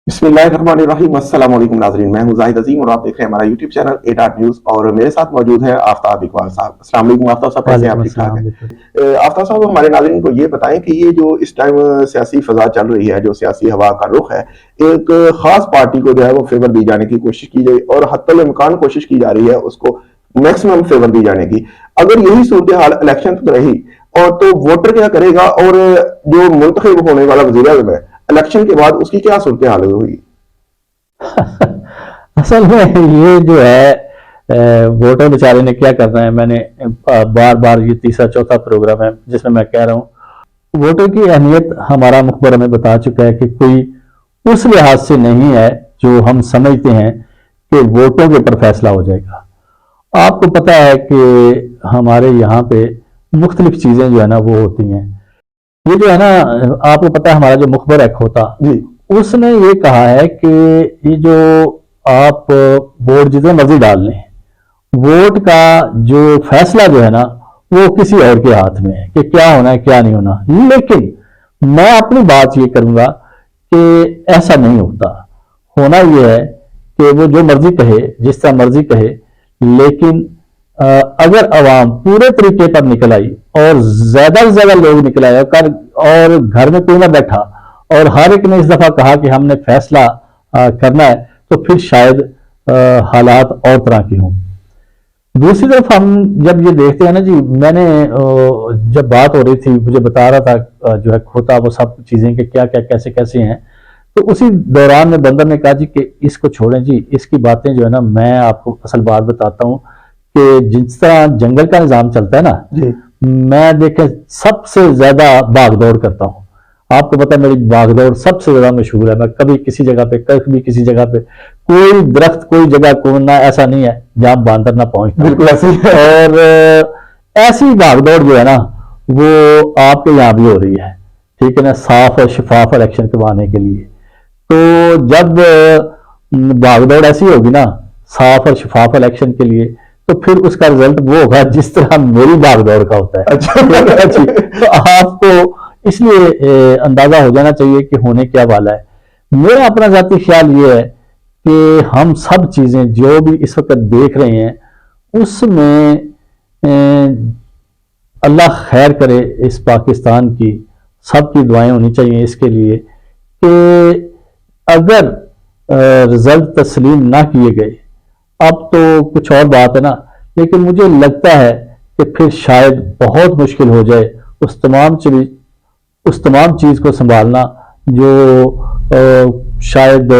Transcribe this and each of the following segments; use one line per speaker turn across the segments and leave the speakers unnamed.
बिस्मिल्लाहिर्रहमानिर्रहीम। अस्सलाम वालेकुम नाज़रीन, मैं हूं जाहिद अजीम और आप देख रहे हैं हमारा यूट्यूब चैनल ए डॉट न्यूज़। और मेरे साथ मौजूद है आफ्ताब इकबाल साहब। अस्सलाम वालेकुम आफ्ताब साहब, कैसे हैं आप? ठीक ठाक हैं? आफ्ताब साहब, हमारे नाज़रीन को ये बताएं कि ये जो इस टाइम सियासी फजा चल रही है, जो सियासी हवा का रुख है, एक खास पार्टी को जो है वो फेवर दी जाने की कोशिश की गई और हत्तल इम्कान कोशिश की जा रही है उसको मैक्सिमम फेवर दी जाने की। अगर यही सूरत हाल इलेक्शन तक रही और तो वोटर क्या करेगा और जो मुंतखब होने वाला वज़ीर आज़म है इलेक्शन के बाद उसकी क्या सूरत हाल होगी?
असल में ये जो है वोटर बेचारे ने क्या करना है। मैंने बार बार ये तीसरा चौथा प्रोग्राम है जिसमें मैं कह रहा हूँ वोटर की अहमियत हमारा मुखबर हमें बता चुका है कि कोई उस लिहाज से नहीं है जो हम समझते हैं कि वोटों के ऊपर फैसला हो जाएगा। आपको पता है कि हमारे यहाँ पे मुख्तलिफ चीजें जो है ना वो होती हैं। ये जो है ना, आपको पता है हमारा जो मुखबर है खोता जी, उसने ये कहा है कि ये जो आप वोट जितने मर्जी डाल लें, वोट का जो फैसला जो है ना वो किसी और के हाथ में है कि क्या होना है क्या नहीं होना। लेकिन मैं अपनी बात ये करूंगा कि ऐसा नहीं होता। होना ये है कि वो जो मर्जी कहे, जिस तरह मर्जी कहे, लेकिन अगर अवाम पूरे तरीके पर निकल आई और ज्यादा से ज्यादा लोग निकल आए और घर में कोई ना बैठा और हर एक ने इस दफा कहा कि हमने फैसला करना है, तो फिर शायद हालात और तरह के हों। दूसरी तरफ हम जब ये देखते हैं ना जी, मैंने जब बात हो रही थी मुझे बता रहा था जो है खोता वो सब चीजें कि क्या क्या कैसे कैसे हैं, तो उसी दौरान में बंदर ने कहा जी कि इसको छोड़ें जी, इसकी बातें जो है ना मैं आपको असल बात बताता हूँ कि जिस तरह जंगल का निजाम चलता है ना जी, मैं देखें सबसे ज्यादा भागदौड़ करता हूँ। आपको पता है मेरी भागदौड़ सबसे ज्यादा मशहूर है। मैं कभी किसी जगह पे कोई दरख्त कोई जगह कोना ऐसा नहीं है जहां बांदर ना पहुंचता। बिल्कुल ऐसी और ऐसी भागदौड़ जो है ना वो आपके यहाँ भी हो रही है, ठीक है ना, साफ और शफाफ इलेक्शन करवाने के लिए। तो जब भागदौड़ ऐसी होगी ना साफ और शफाफ इलेक्शन के लिए, तो फिर उसका रिजल्ट वो होगा जिस तरह मेरी भागदौड़ का होता है। अच्छा तो आपको इसलिए अंदाजा हो जाना चाहिए कि होने क्या वाला है। मेरा अपना जाती ख्याल ये है कि हम सब चीजें जो भी इस वक्त देख रहे हैं उसमें अल्लाह खैर करे इस पाकिस्तान की, सबकी दुआएं होनी चाहिए इसके लिए कि अगर रिजल्ट तस्लीम ना किए गए, अब तो कुछ और बात है ना, लेकिन मुझे लगता है कि फिर शायद बहुत मुश्किल हो जाए उस तमाम चीज को संभालना जो शायद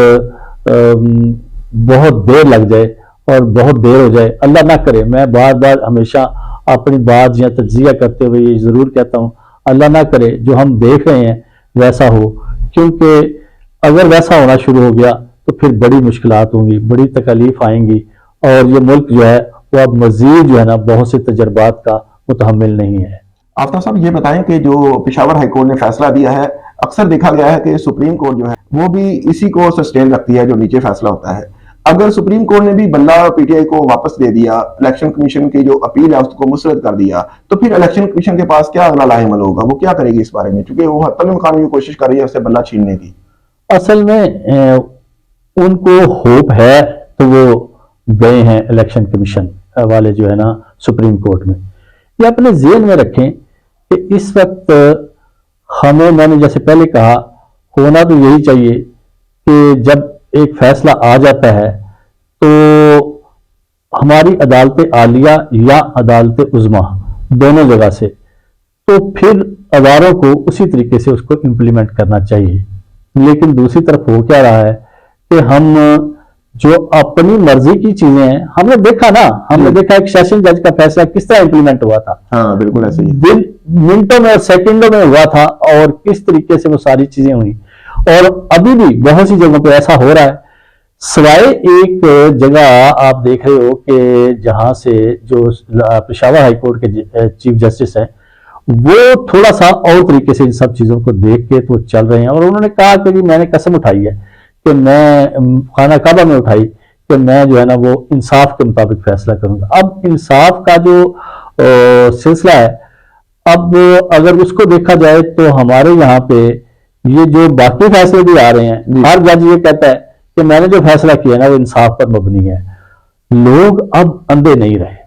बहुत देर लग जाए और बहुत देर हो जाए। अल्लाह ना करे, मैं बार बार हमेशा अपनी बात या तज्जिया करते हुए ये जरूर कहता हूँ, अल्लाह ना करे जो हम देख रहे हैं वैसा हो, क्योंकि अगर वैसा होना शुरू हो गया तो फिर बड़ी मुश्किलात होंगी, बड़ी तकलीफ आएंगी और ये मुल्क जो है वो अब मजीद जो है ना बहुत से तजर्बात का मुतहम्मिल नहीं है।
आफ्ताब साहब, ये बताएं कि जो पेशावर हाईकोर्ट ने फैसला दिया है, अक्सर देखा गया है कि सुप्रीम कोर्ट जो है वो भी इसी को सस्टेन रखती है जो नीचे फैसला होता है। अगर सुप्रीम कोर्ट ने भी बल्ला पीटीआई को वापस दे दिया, इलेक्शन कमीशन की जो अपील है उसको मुस्तरद कर दिया, तो फिर इलेक्शन कमीशन के पास क्या अगला लाहेमल होगा? वो क्या करेगी इस बारे में, क्योंकि वो हत्तल इम्कान की कोशिश कर रही है उससे बल्ला छीनने की।
असल में उनको होप है तो वो गए हैं इलेक्शन कमीशन वाले जो है ना सुप्रीम कोर्ट में। ये अपने जेहन में रखें कि इस वक्त हमें, मैंने जैसे पहले कहा, होना तो यही चाहिए कि जब एक फैसला आ जाता है तो हमारी अदालत आलिया या अदालत उज़्मा दोनों जगह से, तो फिर अदारों को उसी तरीके से उसको इम्प्लीमेंट करना चाहिए। लेकिन दूसरी तरफ हो क्या रहा है कि हम जो अपनी मर्जी की चीजें हैं, हमने देखा एक सेशन जज का फैसला किस तरह इंप्लीमेंट हुआ था।
हाँ, बिल्कुल ऐसे ही
दिन मिनटों में और सेकंडों में हुआ था और किस तरीके से वो सारी चीजें हुई। और अभी भी बहुत सी जगहों पे ऐसा हो रहा है, सिवाय एक जगह आप देख रहे हो कि जहां से जो पेशावर हाईकोर्ट के चीफ जस्टिस हैं वो थोड़ा सा और तरीके से इन सब चीजों को देख के तो चल रहे हैं। और उन्होंने कहा कि जी मैंने कसम उठाई है कि मैं खाना काबा में उठाई कि मैं जो है ना वो इंसाफ के मुताबिक फैसला करूंगा। अब इंसाफ का जो सिलसिला है, अब अगर उसको देखा जाए तो हमारे यहाँ पे یہ جو باقی فیصلے بھی آ رہے ہیں، ہر جج یہ کہتا ہے کہ میں نے جو فیصلہ کیا نا وہ انصاف پر مبنی ہے. لوگ اب اندھے نہیں رہے.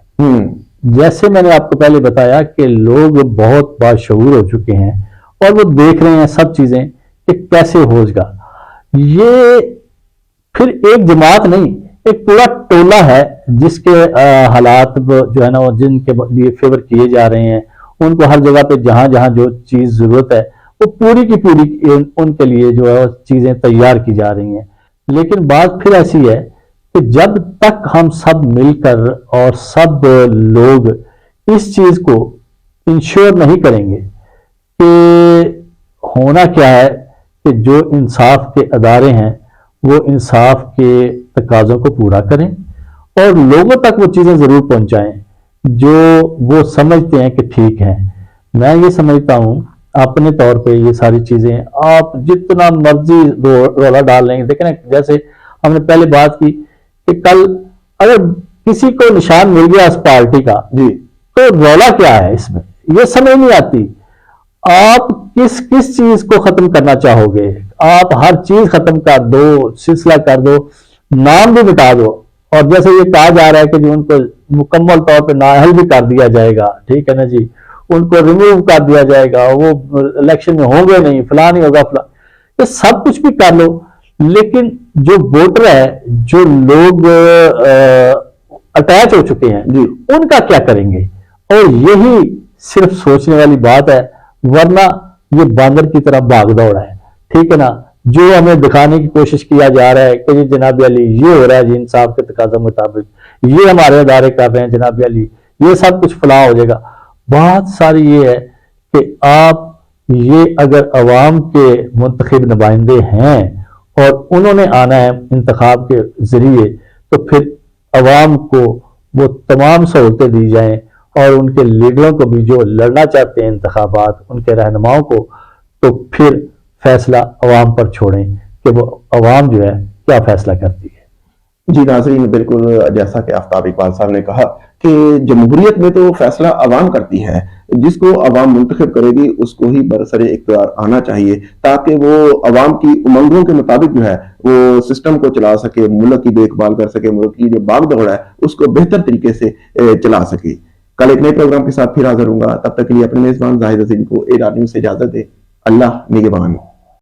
جیسے میں نے آپ کو پہلے بتایا کہ لوگ بہت باشعور ہو چکے ہیں اور وہ دیکھ رہے ہیں سب چیزیں کہ کیسے ہوگا. یہ پھر ایک جماعت نہیں، ایک پورا ٹولہ ہے جس کے حالات جو ہے نا جن کے لیے فیور کیے جا رہے ہیں. ان کو ہر جگہ پہ جہاں جہاں جو چیز ضرورت ہے وہ پوری کی پوری ان کے لیے جو ہے چیزیں تیار کی جا رہی ہیں. لیکن بات پھر ایسی ہے کہ جب تک ہم سب مل کر اور سب لوگ اس چیز کو انشور نہیں کریں گے کہ ہونا کیا ہے کہ جو انصاف کے ادارے ہیں وہ انصاف کے تقاضوں کو پورا کریں اور لوگوں تک وہ چیزیں ضرور پہنچائیں جو وہ سمجھتے ہیں کہ ٹھیک ہیں. میں یہ سمجھتا ہوں اپنے طور پہ یہ ساری چیزیں آپ جتنا مرضی رولا ڈال لیں گے. دیکھیں نا جیسے ہم نے پہلے بات کی کہ کل اگر کسی کو نشان مل گیا اس پارٹی کا تو رولا کیا ہے اس میں، یہ سمجھ نہیں آتی. آپ کس چیز کو ختم کرنا چاہو گے؟ آپ ہر چیز ختم کر دو، سلسلہ کر دو، نام بھی مٹا دو. اور جیسے یہ کہا جا رہا ہے کہ جی ان کو مکمل طور پہ نااہل بھی کر دیا جائے گا، ٹھیک ہے نا جی، ان کو ریموو کر دیا جائے گا، وہ الیکشن میں ہوں گے نہیں، فلاں نہیں ہوگا فلاں. یہ سب کچھ بھی کر لو لیکن جو ووٹر ہے، جو لوگ اٹیچ ہو چکے ہیں ان کا کیا کریں گے؟ اور یہی صرف سوچنے والی بات ہے، ورنہ یہ باندر کی طرح بھاگ دوڑ ہے. ٹھیک ہے نا، جو ہمیں دکھانے کی کوشش کیا جا رہا ہے کہ جی جناب علی یہ ہو رہا ہے جی انصاف کے تقاضوں مطابق، یہ ہمارے ادارے کر رہے ہیں جناب علی، یہ سب کچھ فلاح ہو جائے گا. بات ساری یہ ہے کہ آپ یہ اگر عوام کے منتخب نمائندے ہیں اور انہوں نے آنا ہے انتخاب کے ذریعے تو پھر عوام کو وہ تمام سہولتیں دی جائیں اور ان کے لیڈروں کو بھی جو لڑنا چاہتے ہیں انتخابات، ان کے رہنماؤں کو، تو پھر فیصلہ عوام پر چھوڑیں کہ وہ عوام جو ہے کیا فیصلہ کرتی ہے.
جی ناظرین، بالکل جیسا کہ آفتاب اقبال صاحب نے کہا کہ جمہوریت میں تو فیصلہ عوام کرتی ہے، جس کو عوام منتخب کرے گی اس کو ہی برسر اقتدار آنا چاہیے تاکہ وہ عوام کی امنگوں کے مطابق جو ہے وہ سسٹم کو چلا سکے، ملک کی دیکھ بھال کر سکے، ملک کی جو باغ دوڑ ہے اس کو بہتر طریقے سے چلا سکے. کل ایک نئے پروگرام کے ساتھ پھر حاضر ہوں گا، تب تک کے لیے اپنے میزبان زاہد عظیم کو AR نیوز سے اجازت دے. اللہ نگہبان.